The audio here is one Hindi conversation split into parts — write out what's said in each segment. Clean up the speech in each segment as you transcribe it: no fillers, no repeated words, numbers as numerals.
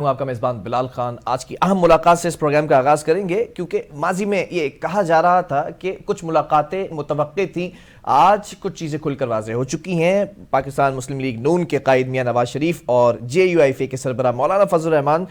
आपका मेज़बान बिलाल खान। आज की अहम मुलाकात से इस प्रोग्राम का आगाज़ करेंगे, क्योंकि माजी में ये कहा जा रहा था कि कुछ मुलाकातें मुतवक्के थी। आज कुछ चीज़ें खुलकर वाज़ेह हो चुकी हैं। पाकिस्तान मुस्लिम लीग नून के कायद मियां नवाज शरीफ और JUIF के सरबराह मौलाना फजल रहमान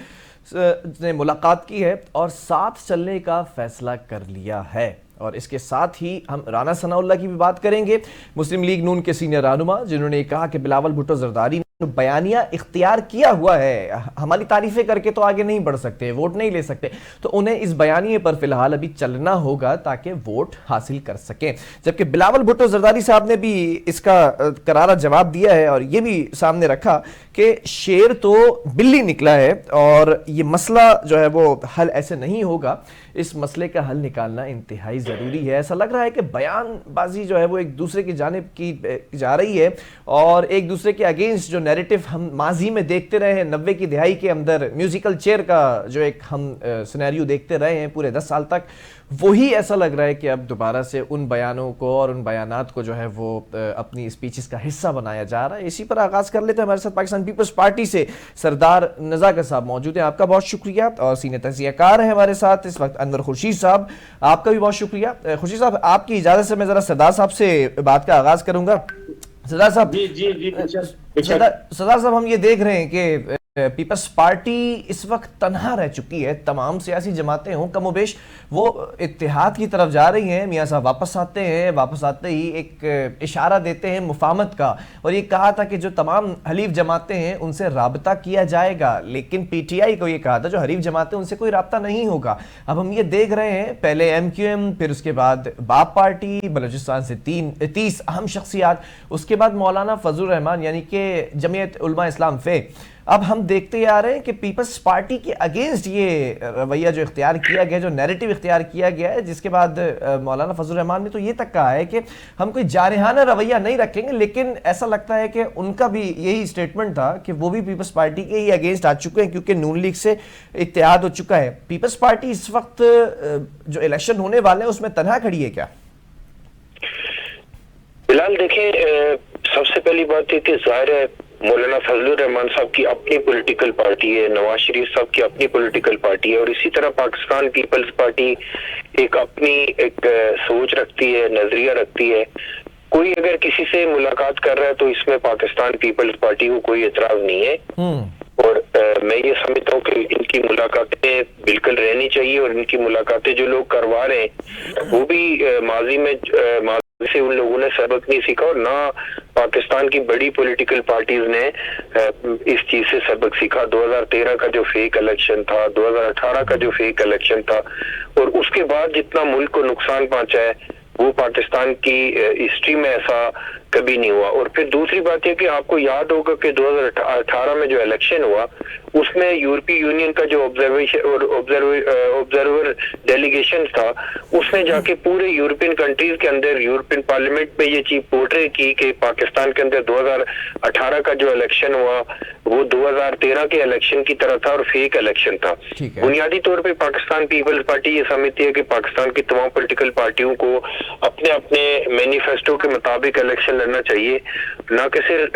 ने मुलाकात की है और साथ चलने का फैसला कर लिया है। और इसके साथ ही हम राना सनाउल्लाह की भी बात करेंगे, मुस्लिम लीग नून के सीनियर रहनुमा, जिन्होंने कहा कि बिलावल भुट्टो जरदारी बयानिया इख्तियार किया हुआ है, हमारी तारीफें करके तो आगे नहीं बढ़ सकते, वोट नहीं ले सकते, तो उन्हें इस बयानिए पर फिलहाल अभी चलना होगा ताकि वोट हासिल कर सकें। जबकि बिलावल भुट्टो जरदारी साहब ने भी इसका करारा जवाब दिया है और ये भी सामने रखा कि शेर तो बिल्ली निकला है और ये मसला जो है वो हल ऐसे नहीं होगा, इस मसले का हल निकालना इंतहाई ज़रूरी है। ऐसा लग रहा है कि बयानबाजी जो है वो एक दूसरे की जानिब की जा रही है और एक दूसरे के अगेंस्ट जो नैरेटिव हम माजी में देखते रहे हैं, 90 की दिहाई के अंदर म्यूजिकल चेयर का जो एक हम सिनेरियो देखते रहे हैं पूरे 10 साल तक, वही ऐसा लग रहा है कि अब दोबारा से उन बयानों को और उन बयानात को जो है वो अपनी स्पीचेस का हिस्सा बनाया जा रहा है। इसी पर आगाज़ कर लेते हैं। हमारे साथ पाकिस्तान पीपल्स पार्टी से सरदार नज़ाकत साहब मौजूद हैं, आपका बहुत शुक्रिया। और सीनियर तजियाकार हैं हमारे साथ इस वक्त अनवर खुर्शीद साहब, आपका भी बहुत शुक्रिया। खुर्शीद साहब, आपकी इजाज़त से मैं ज़रा सरदार साहब से बात का आगाज़ करूँगा। सरदार साहब, सरदार साहब, हम ये देख रहे हैं कि पीपल्स पार्टी इस वक्त तनहा रह चुकी है। तमाम सियासी जमातें हों कमोबेश वो इत्तेहाद की तरफ जा रही हैं। मियाँ साहब वापस आते हैं, वापस आते ही एक इशारा देते हैं मुफाहमत का, और ये कहा था कि जो तमाम हलीफ जमातें हैं उनसे राबता किया जाएगा, लेकिन PTI को ये कहा था जो हलीफ जमातें उनसे कोई राबता नहीं होगा। अब हम ये देख रहे हैं, पहले MQM, फिर उसके बाद बाप पार्टी, बलूचिस्तान से 30 अहम शख्सियात, उसके बाद मौलाना फजल रहमान यानी कि जमीयत उलमा इस्लाम फे। अब हम देखते आ रहे हैं कि पीपल्स पार्टी के अगेंस्ट ये रवैया जो इख्तियार किया गया, जो नैरेटिव इख्तियार किया गया है, जिसके बाद मौलाना फजल रहमान ने तो ये तक कहा है कि हम कोई जारहाना रवैया नहीं रखेंगे, लेकिन ऐसा लगता है कि उनका भी यही स्टेटमेंट था कि वो भी पीपल्स पार्टी के ही अगेंस्ट आ चुके हैं क्योंकि नून लीग से इत्तेहाद हो चुका है। पीपल्स पार्टी इस वक्त जो इलेक्शन होने वाले हैं उसमें तनहा खड़ी है क्या? फिलहाल देखें, सबसे पहली बात है कि जाहिर है मौलाना फजल रहमान साहब की अपनी पॉलिटिकल पार्टी है, नवाज शरीफ साहब की अपनी पॉलिटिकल पार्टी है, और इसी तरह पाकिस्तान पीपल्स पार्टी एक अपनी सोच रखती है, नजरिया रखती है। कोई अगर किसी से मुलाकात कर रहा है तो इसमें पाकिस्तान पीपल्स पार्टी को कोई एतराज नहीं है। और मैं ये समझता हूँ कि इनकी मुलाकातें बिल्कुल रहनी चाहिए, और इनकी मुलाकातें जो लोग करवा रहे हैं वो भी माजी में से उन लोगों ने सबक नहीं सीखा, और ना पाकिस्तान की बड़ी पॉलिटिकल पार्टीज ने इस चीज से सबक सीखा। 2013 का जो फेक इलेक्शन था, 2018 का जो फेक इलेक्शन था, और उसके बाद जितना मुल्क को नुकसान पहुंचा है वो पाकिस्तान की हिस्ट्री में ऐसा कभी नहीं हुआ। और फिर दूसरी बात यह कि आपको याद होगा कि 2018 में जो इलेक्शन हुआ उसमें यूरोपीय यूनियन का जो ऑब्जर्वर डेलीगेशन था, उसने जाके पूरे यूरोपियन कंट्रीज के अंदर यूरोपियन पार्लियामेंट में ये चीज पोर्ट्रे की कि पाकिस्तान के अंदर 2018 का जो इलेक्शन हुआ वो 2013 के इलेक्शन की तरह था और फेक इलेक्शन था। बुनियादी तौर पे पाकिस्तान पीपल्स पार्टी ये समझती है कि पाकिस्तान की तमाम पॉलिटिकल पार्टियों को अपने अपने मैनिफेस्टो के मुताबिक इलेक्शन लड़ना चाहिए, ना कि सिर्फ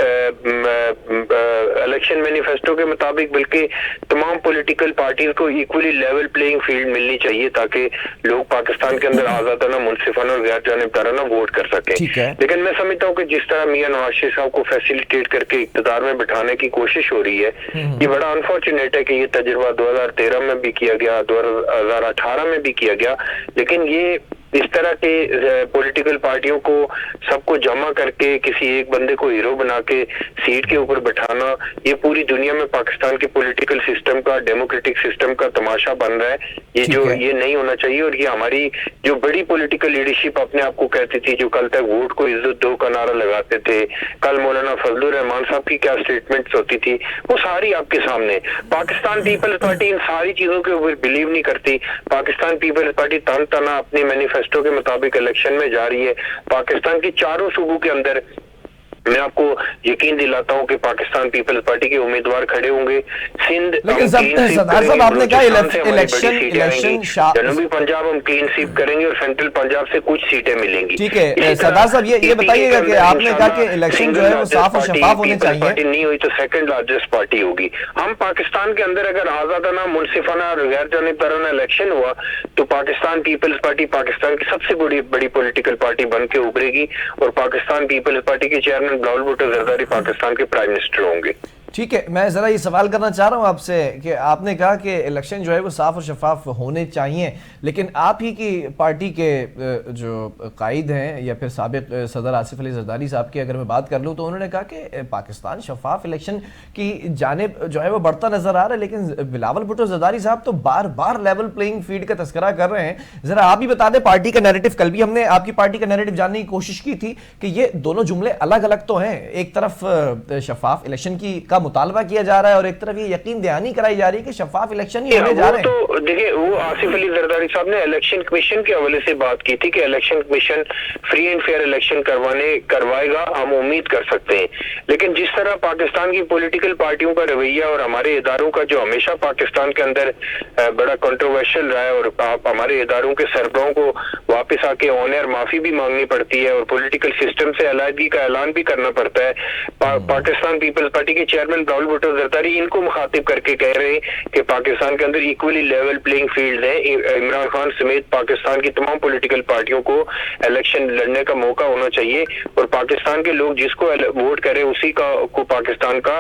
इलेक्शन मैनिफेस्टो के मुताबिक, बल्कि तमाम पॉलिटिकल पार्टीज को इक्वली लेवल प्लेइंग फील्ड मिलनी चाहिए ताकि लोग पाकिस्तान के अंदर आजादाना, मुनसिफाना और गैर जानिबदाराना वोट कर सके। लेकिन मैं समझता हूँ कि जिस तरह मियां नवाज शरीफ साहब को फैसिलिटेट करके इक़्तिदार में बिठाने की कोशिश हो रही है, ये बड़ा अनफॉर्चुनेट है कि ये तजुर्बा 2013 में भी किया गया, 2018 में भी किया गया, लेकिन ये इस तरह के पॉलिटिकल पार्टियों को सबको जमा करके किसी एक बंदे को हीरो बना के सीट के ऊपर बैठाना, ये पूरी दुनिया में पाकिस्तान के पॉलिटिकल सिस्टम का, डेमोक्रेटिक सिस्टम का तमाशा बन रहा है। ये नहीं होना चाहिए। और ये हमारी जो बड़ी पॉलिटिकल लीडरशिप अपने आप को कहती थी, जो कल तक वोट को इज्जत दो का नारा लगाते थे, कल मौलाना फजल रहमान साहब की क्या स्टेटमेंट्स होती थी, वो सारी आपके सामने। पाकिस्तान पीपल्स पार्टी इन सारी चीजों के ऊपर बिलीव नहीं करती। पाकिस्तान पीपल्स पार्टी तन तना अपने मैनिफेस्टो के मुताबिक इलेक्शन में जा रही है। पाकिस्तान की चारों सूबों के अंदर मैं आपको यकीन दिलाता हूं कि पाकिस्तान पीपल्स पार्टी के उम्मीदवार खड़े होंगे। सिंध लेकिन सरदार साहब आपने कहा इलेक्शन जनूबी पंजाब हम क्लीन स्वीप करेंगे और सेंट्रल पंजाब से कुछ सीटें मिलेंगी। ठीक है सरदार साहब, ये बताइएगा कि आपने कहा कि इलेक्शन जो है वो साफ और शफाफ होने चाहिए। पार्टी नहीं हुई तो सेकंड लार्जेस्ट पार्टी होगी। हम पाकिस्तान के अंदर अगर आजादाना, मुनसिफाना और गैर जानिबदाराना इलेक्शन हुआ तो पाकिस्तान पीपल्स पार्टी पाकिस्तान की सबसे बड़ी पॉलिटिकल पार्टी बन के उभरेगी और पाकिस्तान पीपल्स पार्टी के चेयरमैन बिलावल भुट्टो जरदारी पाकिस्तान के प्राइम मिनिस्टर होंगे। ठीक है, मैं जरा ये सवाल करना चाह रहा हूं आपसे कि आपने कहा कि इलेक्शन जो है वो साफ और शफाफ होने चाहिए, लेकिन आप ही की पार्टी के जो कायद हैं या फिर साबिक सदर आसिफ अली जरदारी साहब की अगर मैं बात कर लूं तो उन्होंने कहा कि पाकिस्तान शफाफ इलेक्शन की जानिब जो है वो बढ़ता नजर आ रहा है, लेकिन बिलावल भुट्टो जरदारी साहब तो बार बार लेवल प्लेइंग फील्ड का तस्करा कर रहे हैं। जरा आप ही बता दें पार्टी का नैरेटिव। कल भी हमने आपकी पार्टी का नैरेटिव जानने की कोशिश की थी कि ये दोनों जुमले अलग अलग तो हैं। एक तरफ शफाफ इलेक्शन की का मुतालबा किया जा रहा है और एक तरफ ये यकीन दहानी कराई जा रही है कि शफाफ इलेक्शन ही होने जा रहे हैं। तो देखिए, वो आसिफ अली जरदारी साहब ने इलेक्शन कमीशन के हवाले से बात की थी कि election commission free and fair election करवाएगा, हम उम्मीद कर सकते हैं। लेकिन जिस तरह पाकिस्तान की पॉलिटिकल पार्टियों का रवैया और हमारे इदारों का जो हमेशा पाकिस्तान के अंदर बड़ा कंट्रोवर्शियल रहा है और हमारे इदारों के सरबराहों को वापस आके ऑनर माफी भी मांगनी पड़ती है और पॉलिटिकल सिस्टम से अलहदगी का ऐलान भी करना पड़ता है। पाकिस्तान पीपल्स पार्टी के चेयरमैन बिलावल भुट्टो जरदारी इनको मुखातिब करके कह रहे हैं कि पाकिस्तान के अंदर इक्वली लेवल प्लेइंग फील्ड है। इमरान खान समेत पाकिस्तान की तमाम पॉलिटिकल पार्टियों को इलेक्शन लड़ने का मौका होना चाहिए और पाकिस्तान के लोग जिसको वोट करें उसी को पाकिस्तान का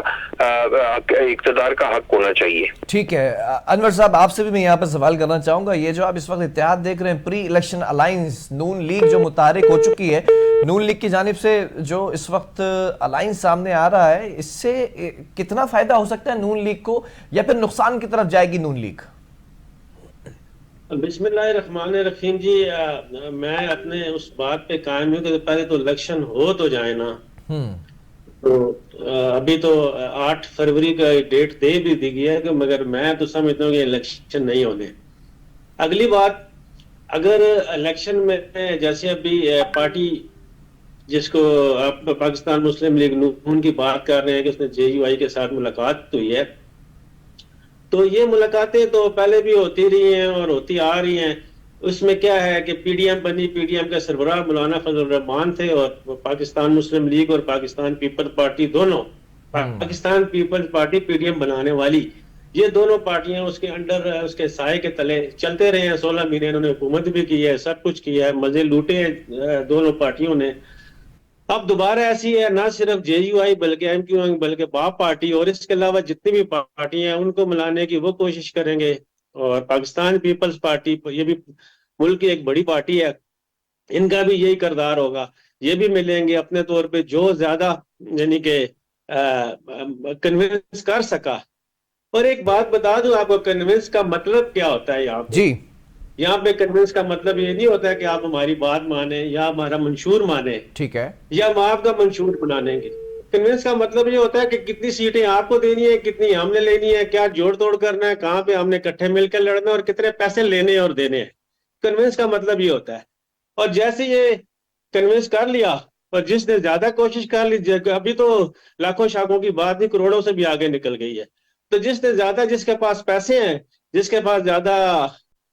इक्तदार का हक होना चाहिए। ठीक है अनवर साहब, आपसे भी मैं यहाँ पर सवाल करना चाहूंगा। ये जो आप इस वक्त इत्तेहाद देख रहे हैं, प्री इलेक्शन अलायंस नून लीग जो मुतारिक हो चुकी है, नून लीग की जानिब से जो इस वक्त अलायंस सामने आ रहा है, इससे कितना फायदा हो सकता है नून लीग को या फिर नुकसान की तरफ जाएगी नून लीग? बिस्मिल्लाहिर्रहमानिर्रहीम जी, मैं अपने उस बात पे कायम हूँ कि पहले तो इलेक्शन हो तो जाए ना। तो अभी तो 8 फरवरी का डेट दे भी दी गई है कि मगर मैं तो समझता हूँ कि इलेक्शन नहीं होने। अगली बात, अगर इलेक्शन में जैसे अभी पार्टी जिसको आप पाकिस्तान मुस्लिम लीग नून की बात कर रहे हैं कि उसने JUI के साथ मुलाकात हुई है, तो ये मुलाकातें तो पहले भी होती रही हैं और होती आ रही हैं। उसमें क्या है कि PDM बनी, PDM के सरबराह मौलाना फजल रहमान थे और पाकिस्तान मुस्लिम लीग और पाकिस्तान पीपल्स पार्टी दोनों, पाकिस्तान पीपल्स पार्टी PDM बनाने वाली, ये दोनों पार्टियां उसके अंडर, उसके साए के तले चलते रहे हैं। 16 महीने उन्होंने हुकूमत भी की है, सब कुछ किया है, मजे लूटे हैं दोनों पार्टियों ने। अब दोबारा ऐसी है, ना सिर्फ JUI बल्कि MQM बल्कि बाप पार्टी और इसके अलावा जितनी भी पार्टी हैं उनको मिलाने की वो कोशिश करेंगे। और पाकिस्तान पीपल्स पार्टी, ये भी मुल्क की एक बड़ी पार्टी है, इनका भी यही किरदार होगा। ये भी मिलेंगे अपने तौर पे जो ज्यादा यानी कि कन्विंस कर सका। और एक बात बता दूं आपको, कन्विंस का मतलब क्या होता है यहाँ जी? यहाँ पे कन्विंस का मतलब ये नहीं होता है कि आप हमारी बात माने या हमारा मंशूर माने, ठीक है, या हम आपका मंशूर बनाएंगे। कन्विंस का मतलब ये होता है कि कितनी सीटें आपको देनी है, कितनी हमने लेनी है, क्या जोड़ तोड़ करना है, कहाँ पे हमने इकट्ठे मिलकर लड़ना है और कितने पैसे लेने और देने हैं। कन्विंस का मतलब ये होता है। और जैसे ये कन्विंस कर लिया और जिसने ज्यादा कोशिश कर ली, अभी तो लाखों शाखों की बात नहीं, करोड़ों से भी आगे निकल गई है, तो जिसने ज्यादा, जिसके पास पैसे हैं, जिसके पास ज्यादा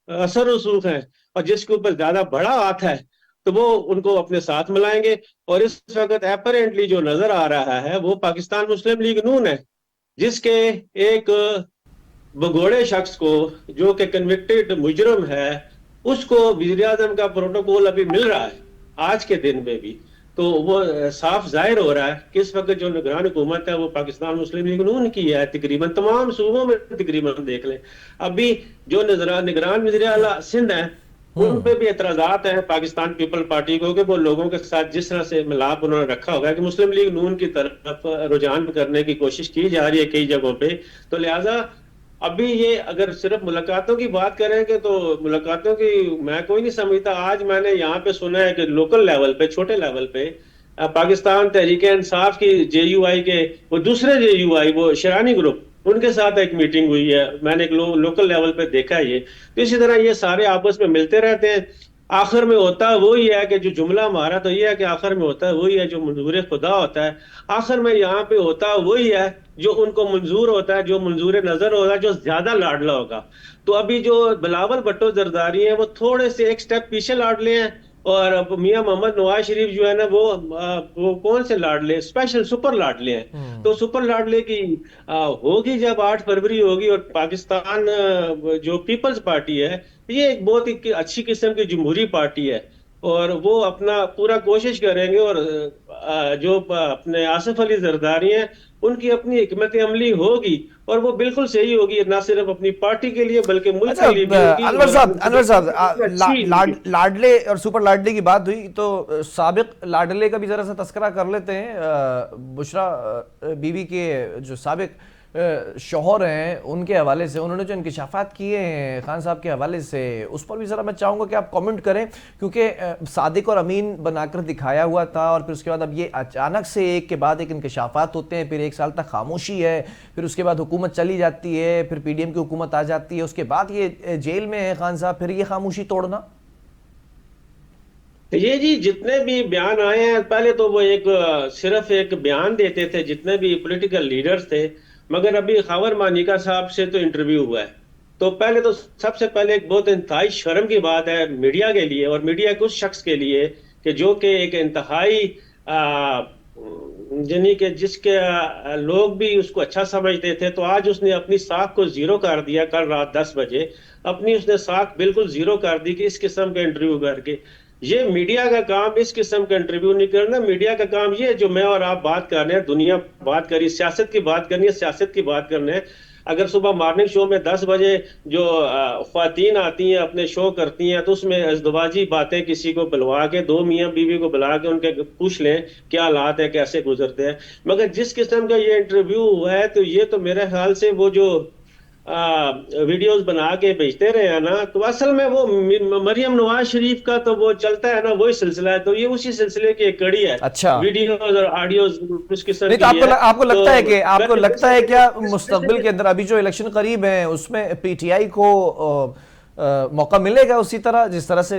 असर रसूख है और जिसके ऊपर ज्यादा बड़ा हाथ है, तो वो उनको अपने साथ मिलाएंगे। और इस वक्त एपरेंटली जो नजर आ रहा है वो पाकिस्तान मुस्लिम लीग नून है, जिसके एक भगोड़े शख्स को जो कि कन्विक्टेड मुजरम है, उसको वज़ीर आज़म का प्रोटोकॉल अभी मिल रहा है आज के दिन में भी। तो वो साफ जाहिर हो रहा है कि इस वक्त जो निगरान हुकूमत है वो पाकिस्तान मुस्लिम लीग नून की है। तकरीबन तमाम सूबों में तकरीबन देख लें, अभी जो निगरान वज़ीर आला सिंध है उन पे भी एतराजात हैं पाकिस्तान पीपल पार्टी को कि वो लोगों के साथ जिस तरह से मिलाप उन्होंने रखा होगा कि मुस्लिम लीग नून की तरफ रुझान करने की कोशिश की जा रही है कई जगहों पे। तो लिहाजा अभी ये अगर सिर्फ मुलाकातों की बात करेंगे तो मुलाकातों की मैं कोई नहीं समझता। आज मैंने यहाँ पे सुना है कि लोकल लेवल पे, छोटे लेवल पे पाकिस्तान तहरीक इंसाफ की JUI के वो दूसरे JUI, वो शरानी ग्रुप, उनके साथ एक मीटिंग हुई है। मैंने एक लोकल लेवल पे देखा है ये। तो इसी तरह ये सारे आपस में मिलते रहते हैं आखिर में होता है वही है कि जो जुमला हमारा तो ये है कि आखिर में होता है वही है जो मंजूर खुदा होता है। आखिर में यहाँ पे होता है वही है जो उनको मंजूर होता है, जो मंजूर नजर होता है, जो ज्यादा लाडला होगा। तो अभी जो बिलावल भुट्टो जरदारी है वो थोड़े से एक स्टेप पीछे लाडले हैं, और अब मियां मोहम्मद नवाज शरीफ जो है ना वो कौन से लाडले, स्पेशल सुपर लाडले हैं। तो सुपर लाडले की होगी जब 8 फरवरी होगी, और पाकिस्तान जो पीपल्स पार्टी है ये एक बहुत ही अच्छी किस्म की जमहूरी पार्टी है, और वो अपना पूरा कोशिश करेंगे। और जो अपने आसिफ अली जरदारी हैं उनकी अपनी हिकमत अमली होगी, और वो बिल्कुल सही होगी, ना सिर्फ अपनी पार्टी के लिए बल्कि मुल्क अच्छा, के लिए भी होगी। अनवर साहब अच्छी लाडले और सुपर लाडले की बात हुई तो साबिक लाडले का भी जरा सा तस्करा कर लेते हैं। बुशरा बीवी के जो साबिक शौहर हैं उनके हवाले से उन्होंने जो इंकशाफात किए हैं खान साहब के हवाले से, उस पर भी ज़रा मैं चाहूँगा कि आप कमेंट करें, क्योंकि सादिक और अमीन बनाकर दिखाया हुआ था, और फिर उसके बाद अब ये अचानक से एक के बाद एक इंकशाफात होते हैं, फिर 1 साल तक खामोशी है, फिर उसके बाद हुकूमत चली जाती है, फिर PDM की हुकूमत आ जाती है, उसके बाद ये जेल में है खान साहब, फिर ये खामोशी तोड़ना। ये जी जितने भी बयान आए हैं, पहले तो वो एक सिर्फ एक बयान देते थे जितने भी पॉलिटिकल लीडर्स थे, मगर अभी खबर मानिका साहब से तो इंटरव्यू हुआ है। तो पहले तो सबसे पहले एक बहुत इंतहाई शर्म की बात है मीडिया के लिए, और मीडिया के उस शख्स के लिए कि जो कि एक इंतहाई यानी कि जिसके लोग भी उसको अच्छा समझते थे, तो आज उसने अपनी साख को जीरो कर दिया। कल रात 10 बजे अपनी उसने साख बिल्कुल जीरो कर दी कि इस किस्म का इंटरव्यू करके। ये मीडिया का काम इस किस्म का इंटरव्यू नहीं करना। मीडिया का काम ये जो मैं और आप बात कर रहे हैं, दुनिया बात करी, सियासत की बात करनी है, सियासत की बात करने है। अगर सुबह मॉर्निंग शो में 10 बजे जो ख्वातीन आती हैं अपने शो करती हैं, तो उसमें अज़दवाजी बातें किसी को बुलवा के, 2 मियाँ बीवी को बुला के उनके पूछ लें क्या हालात है, कैसे गुजरते हैं। मगर जिस किस्म का ये इंटरव्यू हुआ है, तो ये तो मेरे ख्याल से वो जो वीडियोस बना के भेजते रहे हैं ना, तो असल में वो मरियम नवाज शरीफ का तो वो चलता है ना, वही सिलसिला है। तो ये उसी सिलसिले की एक कड़ी है। अच्छा, वीडियोस और ऑडियोज कुछ किस्म नहीं तो की है। आपको लगता है कि आपको लगता है क्या तो मुस्तकबिल के अंदर अभी जो इलेक्शन करीब है उसमें PTI को मौका मिलेगा उसी तरह जिस तरह से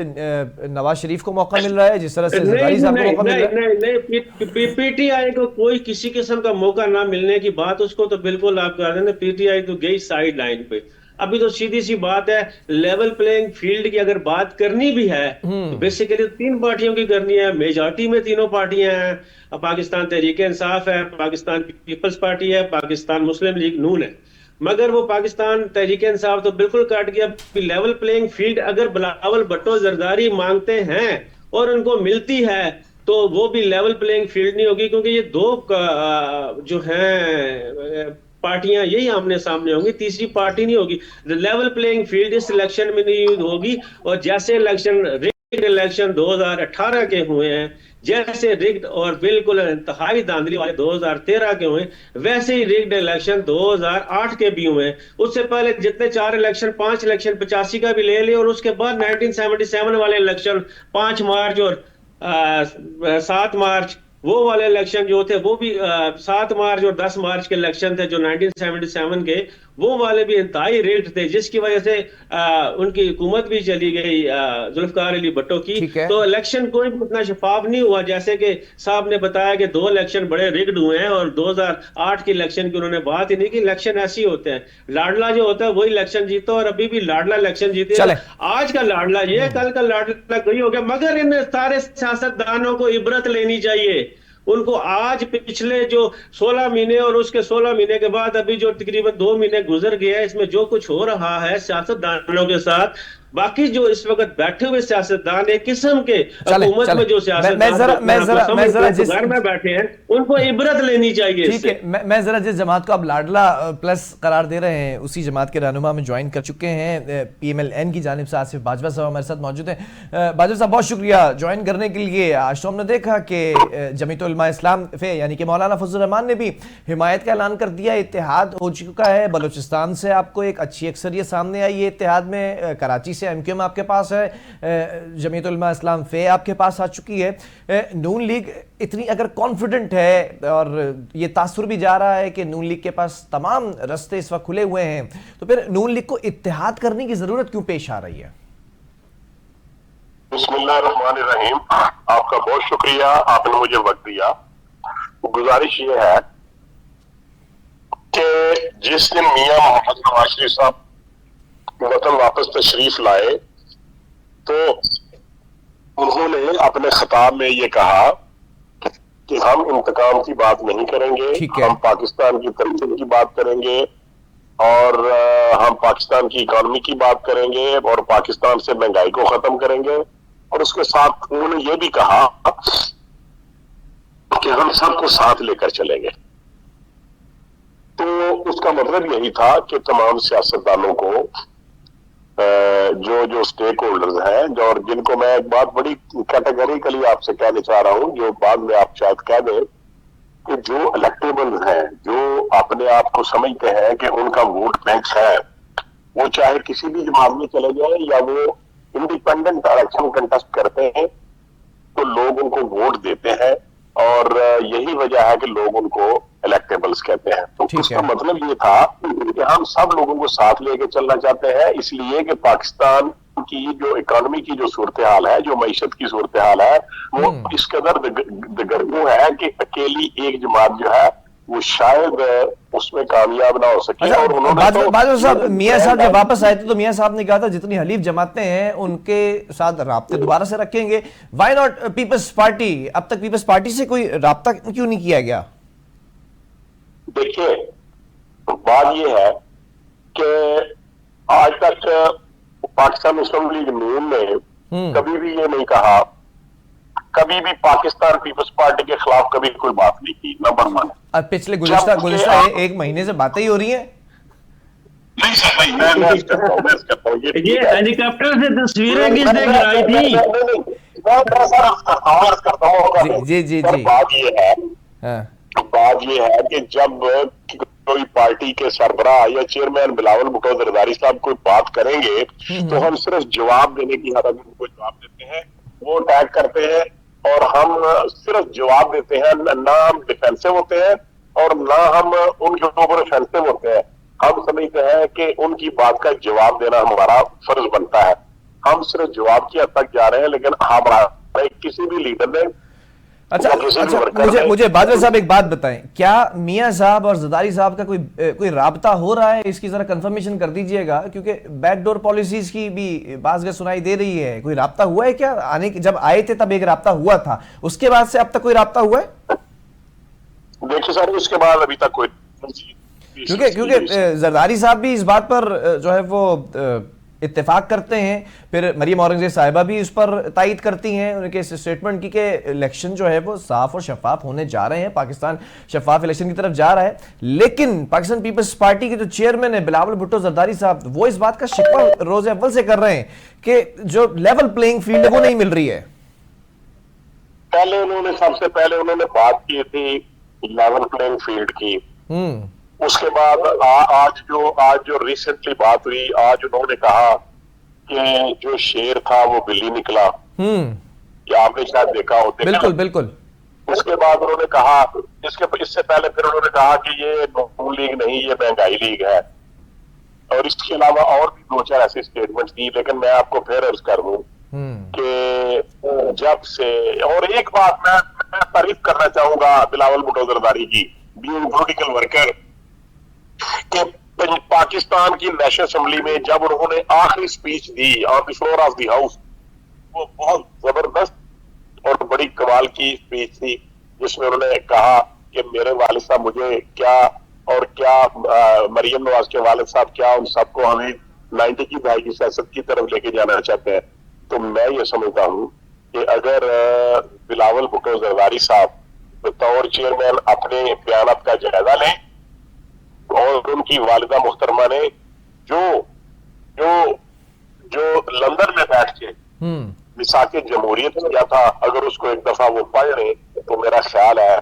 नवाज शरीफ को मौका मिल रहा है, जिस तरह से जरदारी साहब को मौका मिल रहा है? नहीं, PTI को कोई किसी किस्म का मौका ना मिलने की बात उसको तो बिल्कुल आप कर रहे हैं। PTI तो गई साइड लाइन पे। अभी तो सीधी सी बात है, लेवल प्लेइंग फील्ड की अगर बात करनी भी है तो बेसिकली 3 पार्टियों की करनी है। मेजॉरिटी में तीनों पार्टियां हैं, पाकिस्तान तहरीक इंसाफ है, पाकिस्तान पीपल्स पार्टी है, पाकिस्तान मुस्लिम लीग नून है। मगर वो पाकिस्तान तहरीक इंसाफ तो बिल्कुल काट गया। लेवल प्लेइंग फील्ड अगर बिलावल भुट्टो जरदारी मांगते हैं और उनको मिलती है, तो वो भी लेवल प्लेइंग फील्ड नहीं होगी, क्योंकि ये दो जो हैं पार्टियां यही आमने सामने होंगी, तीसरी पार्टी नहीं होगी। लेवल प्लेइंग फील्ड इस इलेक्शन में नहीं होगी। और जैसे इलेक्शन 2018 के हुए हैं, जैसे रिग्ड और बिल्कुल इंतहाई धांधली वाले 2013 के हुए, वैसे ही रिग्ड इलेक्शन 2008 के भी हुए। उससे पहले जितने 4 इलेक्शन, 5 इलेक्शन 85 का भी ले लिया, और उसके बाद 1977 वाले इलेक्शन 5 मार्च और 7 मार्च वो वाले इलेक्शन जो थे, वो भी 7 मार्च और 10 मार्च के इलेक्शन थे जो 1977 के, वो वाले भी इंतहाई रिग्ड थे, जिसकी वजह से उनकी हुकूमत भी चली गई जुल्फकार अली भुट्टो की। तो इलेक्शन कोई भी उतना शफाफ नहीं हुआ। जैसे कि साहब ने बताया कि 2 इलेक्शन बड़े रिग्ड हुए हैं, और 2008 के इलेक्शन की उन्होंने बात ही नहीं की। इलेक्शन ऐसे ही होते हैं, लाडला जो होता है वही इलेक्शन जीता, और अभी भी लाडला इलेक्शन जीते। आज का लाडला ये, कल का लाडला कोई हो गया। मगर इन सारे सियासतदानों को इबरत लेनी चाहिए। उनको आज पिछले जो 16 महीने और उसके 16 महीने के बाद अभी जो तकरीबन 2 महीने गुजर गए हैं, इसमें जो कुछ हो रहा है सियासतदानों के साथ, बाकी जो इस वक्त बैठे हुए सियासतदान एक किस्म के हुकूमत में जो सियासतदान घर में बैठे हैं, उनको इबरत लेनी चाहिए। ठीक है, मैं जरा जिस जमात को आप लाडला प्लस करार दे रहे हैं उसी जमात के रहनुमा में ज्वाइन कर चुके हैं PMLN की जानिब से आसिफ बाजवा साहब हमारे साथ मौजूद हैं। बाजवा साहब बहुत शुक्रिया ज्वाइन करने के लिए। आज तो हमने देखा कि जमीयत उलमा इस्लाम फे यानी कि मौलाना फजल रहमान ने भी हिमायत का ऐलान कर दिया, इत्तेहाद हो चुका है। बलूचिस्तान से आपको एक अच्छी अक्सरियत सामने आई है इत्तेहाद में, कराची से MQM आपके पास है, जमीयत उलमा इस्लाम फे आपके पास आ चुकी है। नून लीग इतनी अगर कॉन्फिडेंट है, और ये तासुर भी जा रहा है कि नून लीग के पास तमाम रास्ते इस वक्त खुले हुए हैं, तो फिर नून लीग को इत्तेहाद करने की जरूरत क्यों पेश आ रही है? बिस्मिल्लाहिर्रहमानिर्रहीम। आपका बहुत शुक्रिया, आपने मुझे वक्त दिया। गुजारिश ये है कि जिस दिन मियां मोहम्मद नवाज शरीफ साहब वतन वापस तशरीफ लाए तो उन्होंने अपने खिताब में ये कहा कि हम इंतकाम की बात नहीं करेंगे, हम पाकिस्तान की तरक्की की बात करेंगे और हम पाकिस्तान की इकोनॉमी की बात करेंगे और पाकिस्तान से महंगाई को खत्म करेंगे। और उसके साथ उन्होंने ये भी कहा कि हम सबको साथ लेकर चलेंगे। तो उसका मतलब यही था कि तमाम सियासतदानों को जो स्टेक होल्डर्स हैं और जिनको मैं एक बात बड़ी कैटेगरिकली आपसे कहना चाह रहा हूं, जो बाद में आप शायद कह दें कि जो इलेक्टेबल्स हैं, जो अपने आप को समझते हैं कि उनका वोट बैंक है, वो चाहे किसी भी जमात में चले जाए या वो इंडिपेंडेंट इलेक्शन कंटेस्ट करते हैं, तो लोग उनको वोट देते हैं और यही वजह है कि लोग उनको इलेक्टेबल्स कहते हैं। तो उसका मतलब ये था कि हम सब लोगों को साथ लेके चलना चाहते हैं, इसलिए कि पाकिस्तान की जो इकोनॉमी की जो सूरत हाल है, जो मईशत की सूरत हाल है, वो इस कदर दगरगू है कि अकेली एक जमात जो है वो शायद उसमें कामयाब ना हो सके। अच्छा, और उन्होंने बाजवा साहब, मियां साहब जब वापस आए थे तो मियां साहब ने कहा था जितनी हलीफ जमातें हैं उनके साथ राब्ते दोबारा से रखेंगे। Why not Peoples Party? अब तक पीपल्स पार्टी से कोई राब्ता क्यों नहीं किया गया? देखिए, बात यह है कि आज तक पाकिस्तान मुस्लिम लीग नून ने कभी भी ये नहीं कहा, कभी भी पाकिस्तान पीपल्स पार्टी के खिलाफ कभी कोई बात नहीं की। नंबर 1। अब पिछले गुज़िश्ता एक महीने से बातें ही हो रही हैं। नहीं सर, नहीं, मैं करता हूँ ये हेलीकॉप्टर से तस्वीरें किसने गिराई थी? जी। बात ये है कि जब कोई पार्टी के सरबराह या चेयरमैन बिलावल भुट्टो जरदारी साहब कोई बात करेंगे तो हम सिर्फ जवाब देने की हद तक उनको जवाब देते हैं, वो टैग करते हैं और हम सिर्फ जवाब देते हैं, ना हम डिफेंसिव होते हैं और ना हम उनके ऊपर ऑफेंसिव होते हैं। हम समझते हैं कि उनकी बात का जवाब देना हमारा फर्ज बनता है। हम सिर्फ जवाब की हद तक जा रहे हैं, लेकिन हमारा किसी भी लीडर ने अच्छा, मुझे बाजवा साहब एक बात बताएं, क्या मियां साहब और जरदारी साहब का कोई राब्ता हो रहा है? इसकी जरा कंफर्मेशन कर दीजिएगा, क्योंकि बैकडोर पॉलिसीज की भी बात सुनाई दे रही है। कोई राब्ता हुआ है क्या? जब आए थे तब एक राब्ता हुआ था, उसके बाद से अब तक कोई राब्ता हुआ है? देखिए सर, उसके बाद अभी तक कोई, क्योंकि जरदारी साहब भी इस बात पर जो है वो इत्तेफाक करते हैं, फिर मरियम औरंगजेब साहिबा भी इस पर तायद करती हैं उनके स्टेटमेंट की कि इलेक्शन जो है वो साफ और शफाफ होने जा रहे हैं, पाकिस्तान शफाफ इलेक्शन की तरफ जा रहा है। लेकिन पाकिस्तान पीपल्स पार्टी के जो चेयरमैन है बिलावल भुट्टो जरदारी साहब, वो इस बात का शिकवा रोज अव्वल से कर रहे हैं कि जो लेवल प्लेइंग फील्ड है वो नहीं मिल रही है। सबसे पहले उन्होंने बात की थी लेवल प्लेइंग फील्ड की। उसके बाद आज जो रिसेंटली बात हुई, आज उन्होंने कहा कि जो शेर था वो बिल्ली निकला। क्या आपने शायद देखा हो? बिल्कुल। उसके बाद उन्होंने कहा, इससे पहले फिर उन्होंने कहा कि ये नून लीग नहीं, ये महंगाई लीग है। और इसके अलावा और भी 2-4 ऐसे स्टेटमेंट्स दी, लेकिन मैं आपको फिर अर्ज कर दूं कि जब से, और एक बात मैं तारीफ करना चाहूंगा बिलावल भुट्टो जरदारी की, बीइंग पॉलिटिकल वर्कर, कि पाकिस्तान की नेशनल असेंबली में जब उन्होंने आखिरी speech the on the floor of the house, वो बहुत जबरदस्त और बड़ी कमाल की स्पीच थी, जिसमें उन्होंने कहा कि मेरे वालिद साहब मुझे क्या और क्या मरियम नवाज के वालिद साहब क्या, उन सबको हमें 90 की दहाई की सियासत की तरफ लेके जाना चाहते हैं। तो मैं ये समझता हूँ कि अगर बिलावल भुट्टो जरदारी साहब बतौर चेयरमैन अपने बयानात का जायजा लें और उनकी वालिदा मुहतरमा ने जो लंदन में बैठ के मिसाके जमहूरियत किया था, अगर उसको एक दफा वो पढ़ लें तो मेरा ख्याल है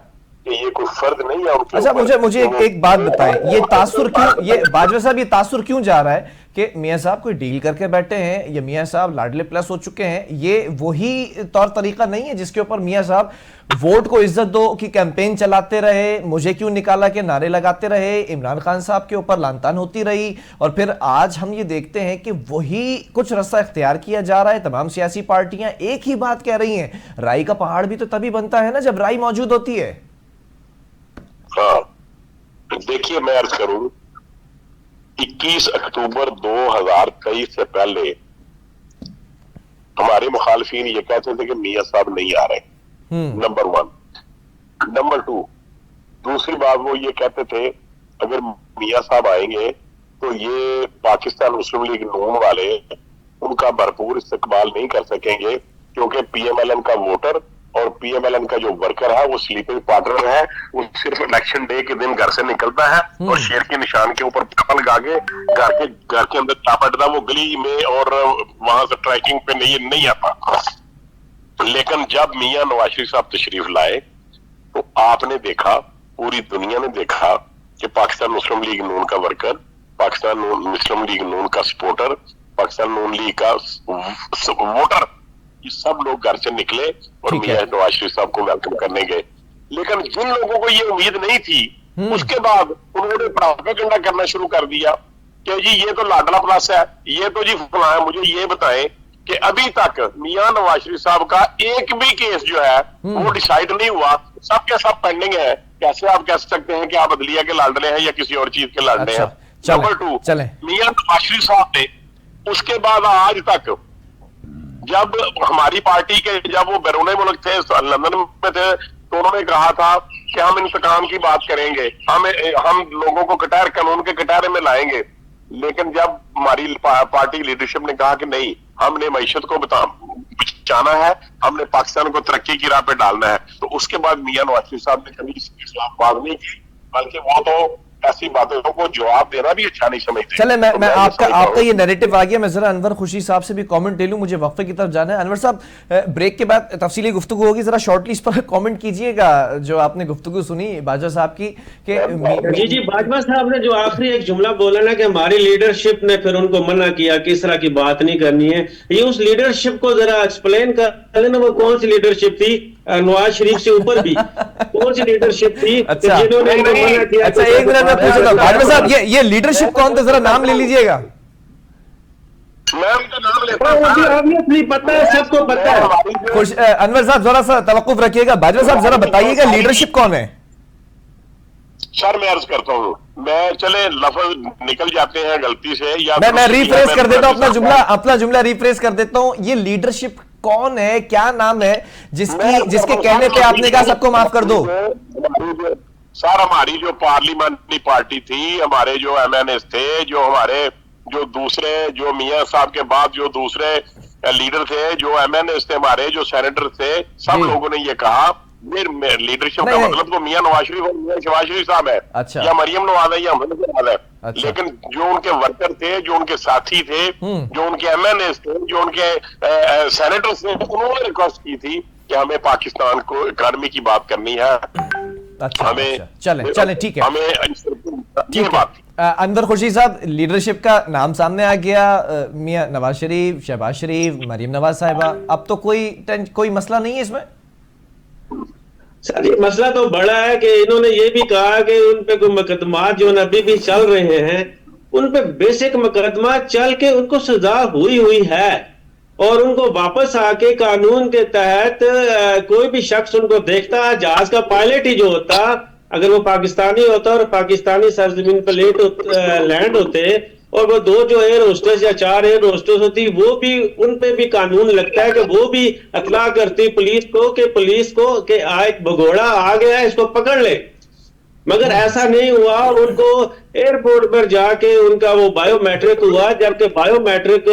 कि ये कोई फर्ज नहीं है उनके अच्छा, ऊपर। मुझे एक बात बताएं, ये तासुर क्यों, ये बाजवा साहब, ये तासुर क्यों जा रहा है कि मियां साहब कोई डील करके बैठे हैं या मियां साहब लाडले प्लस हो चुके हैं? ये वही तौर तरीका नहीं है जिसके ऊपर मियां साहब वोट को इज्जत दो की कैंपेन चलाते रहे, मुझे क्यों निकाला के नारे लगाते रहे, इमरान खान साहब के ऊपर लानतान होती रही, और फिर आज हम ये देखते हैं कि वही कुछ रास्ता इख्तियार किया जा रहा है। तमाम सियासी पार्टियां एक ही बात कह रही हैं, राई का पहाड़ भी तो तभी बनता है ना जब राई मौजूद होती है। हाँ, देखिए मैं अर्ज करूं, 21 अक्टूबर 2023 से पहले हमारे मुखालफीन ये कहते थे कि मियां साहब नहीं आ रहे, नंबर 1। नंबर 2, दूसरी बात वो ये कहते थे अगर मियां साहब आएंगे तो ये पाकिस्तान मुस्लिम लीग नून वाले उनका भरपूर इस्तेकबाल नहीं कर सकेंगे, क्योंकि पीएमएलएन का वोटर और पीएमएलएन का जो वर्कर है वो स्लीपिंग पार्टनर है, वो सिर्फ इलेक्शन डे के दिन घर से निकलता है और शेर के निशान के ऊपर पकड़ लगा के घर के अंदर चापटता, वो गली में और वहां से ट्रैकिंग पे नहीं आता। लेकिन जब मियां नवाज शरीफ साहब तशरीफ लाए तो आपने देखा, पूरी दुनिया ने देखा कि पाकिस्तान मुस्लिम लीग नून का वर्कर, पाकिस्तान मुस्लिम लीग नून का सपोर्टर, पाकिस्तान नून लीग का वोटर, ये सब लोग घर से निकले और मियां नवाज शरीफ साहब को वेलकम करने गए। लेकिन जिन लोगों को ये उम्मीद नहीं थी, उसके बाद उन्होंने प्रोपेगेंडा करना शुरू कर दिया कि जी ये तो लाडला प्लस है, ये तो जी फलां है। मुझे ये बताएं कि अभी तक मियां नवाज शरीफ साहब का एक भी केस जो है वो डिसाइड नहीं हुआ, सब के सब पेंडिंग है। कैसे आप कह सकते हैं कि आप अदलिया के लाडले हैं या किसी और चीज के लाडले हैं? नंबर 2, मियां नवाज शरीफ साहब ने उसके बाद आज तक, जब हमारी पार्टी के जब वो बैरून मुल्क थे, लंदन में थे, तो उन्होंने कहा था कि हम इंतकाम की बात करेंगे, हम लोगों को कटार कानून के कटारे में लाएंगे। लेकिन जब हमारी पार्टी लीडरशिप ने कहा कि नहीं, हमने मईशत को बचाना है, हमने पाकिस्तान को तरक्की की राह पे डालना है, तो उसके बाद मियां नवाज शरीफ साहब ने कभी इसके खिलाफ बात नहीं की, बल्कि वो तो ऐसी बातों को जवाब देना भी अच्छा नहीं समझते। चले, मैं आपका ये नैरेटिव आ गया, मैं जरा अनवर खुशी साहब से भी कमेंट ले लूं, मुझे वक्फे की तरफ जाना है। अनवर साहब, ब्रेक के बाद तफसीली गुफ्तगू होगी, जरा शॉर्टली इस पर कमेंट कीजिएगा जो आपने गुफ्तगू सुनी बाजवा साहब की कि जी बाजवा साहब ने जो आखिरी एक जुमला बोला ना कि हमारी लीडरशिप ने फिर उनको मना किया कि इस तरह की बात नहीं करनी है, ये उस लीडरशिप को जरा एक्सप्लेन कर लेना, वो कौन सी लीडरशिप थी? नवाज शरीफ से ऊपर भी कौन सी लीडरशिप थी जिन्होंने इनको मना किया? अच्छा, एक मिनट में पूछता हूं बाजवा साहब, ये लीडरशिप कौन थे, जरा नाम ले लीजिएगा। मैं उनका नाम लेता हूं, पता है, सबको पता है। अनवर साहब जरा सा तवक्कुफ रखिएगा, बाजवा साहब जरा बताइएगा लीडरशिप कौन है? सर मैं अर्ज करता हूँ, मैं चले लफ्ज निकल जाते हैं गलती से, या मैं रिफ्रेश कर देता हूँ अपना जुमला रिफ्रेश कर देता हूँ। ये लीडरशिप कौन है, क्या नाम है जिसके कहने पे आपने कहा सबको माफ कर दो? सर हमारी जो पार्लियामेंट्री पार्टी थी, हमारे जो एमएनएस थे, जो दूसरे जो मियां साहब के बाद जो दूसरे लीडर थे, जो एमएनएस थे, हमारे जो सेनेटर थे, सब लोगों ने ये कहा लीडरशिप का मतलब तो मियां नवाज शरीफ और मियां शहबाज शरीफ साहब है, अच्छा, या मरियम नवाज है या अहमद नवाज है। अच्छा। लेकिन जो उनके वर्कर थे, जो उनके साथी थे, जो उनके एमएनएस थे, जो उनके सेनेटर्स थे, उन्होंने रिक्वेस्ट की थी कि हमें पाकिस्तान को इकॉनमी की बात करनी है। अच्छा, हमें चले ठीक है, हमें ये बात थी। अनवर खुर्शीद साहब, लीडरशिप का नाम सामने आ गया, मियां नवाज शरीफ, शहबाज शरीफ, मरियम नवाज साहिबा, अब तो कोई मसला नहीं है इसमें? सर ये मसला तो बड़ा है कि इन्होंने ये भी कहा कि उन पे कोई मुकदमा जो अभी भी चल रहे हैं, उन पे बेसिक मुकदमा चल के उनको सजा हुई है, और उनको वापस आके कानून के तहत कोई भी शख्स उनको देखता है, जहाज का पायलट ही जो होता, अगर वो पाकिस्तानी होता और पाकिस्तानी सरजमीन पर लैंड होते, और वो 2 जो एयर होस्टेस या 4 एयर होस्टेस होती, वो भी उन पे भी कानून लगता है कि वो भी इतला करती पुलिस को कि एक भगोड़ा आ गया, इसको पकड़ ले। मगर ऐसा नहीं हुआ, उनको एयरपोर्ट पर जाके उनका वो बायोमेट्रिक हुआ, जबकि बायोमेट्रिक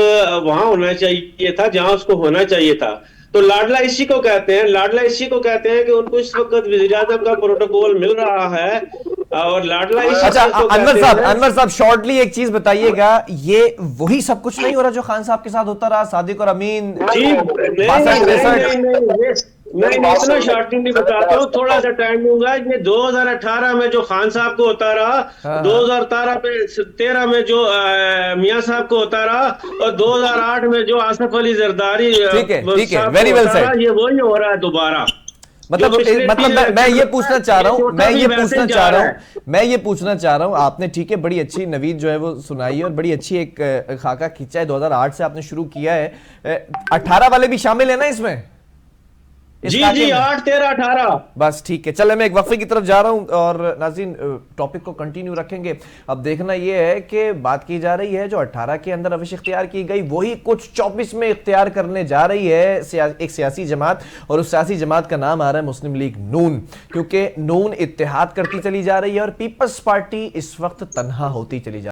वहां होना चाहिए था जहां उसको होना चाहिए था। तो लाडला इसी को कहते हैं कि उनको इस वक्त वज़ीर-ए-आज़म का प्रोटोकॉल मिल रहा है, और लाडला अच्छा, अनवर साहब शॉर्टली एक चीज बताइएगा, ये वही सब कुछ नहीं हो रहा जो खान साहब के साथ होता रहा, सादिक और अमीन? नहीं नहीं, इतना शॉर्टली नहीं बताता हूँ, थोड़ा सा टाइम दूंगा। ये 2018 में जो खान साहब को उतारा, हाँ। 2013 में जो मियां साहब को उतारा, और 2008 में जो आसिफ अली जरदारी ठीक है, साहब वेरी को वेल उतारा, सेड। ये वही हो रहा है दोबारा। मतलब जो पिछले मतलब तीन मैं ये पूछना चाह रहा हूँ, चौथा मैं भी ये वैसे पूछना जा चाह रहा रहा हूँ, मैं ये पूछना चाह रहा हूँ, आपने ठीक है बड़ी अच्छी नवीद जो है वो सुनाई है और बड़ी अच्छी एक खाका खींचा है, 2008 से आपने शुरू किया है, 18 वाले भी शामिल है ना इसमें? इस जी खाके जी, में? 8, 13, 18। बस ठीक है, चले मैं एक वक्फे की तरफ जा रहा हूं और नाज़रीन टॉपिक को कंटिन्यू रखेंगे। अब देखना यह है कि बात की जा रही है जो 18 के अंदर रविश इख्तियार की गई वही कुछ 24 में इख्तियार करने जा रही है एक सियासी जमात, और उस सियासी जमात का नाम आ रहा है मुस्लिम लीग नून, क्योंकि नून इत्तेहाद करती चली जा रही है और पीपल्स पार्टी इस वक्त तनहा होती चली जा रही है।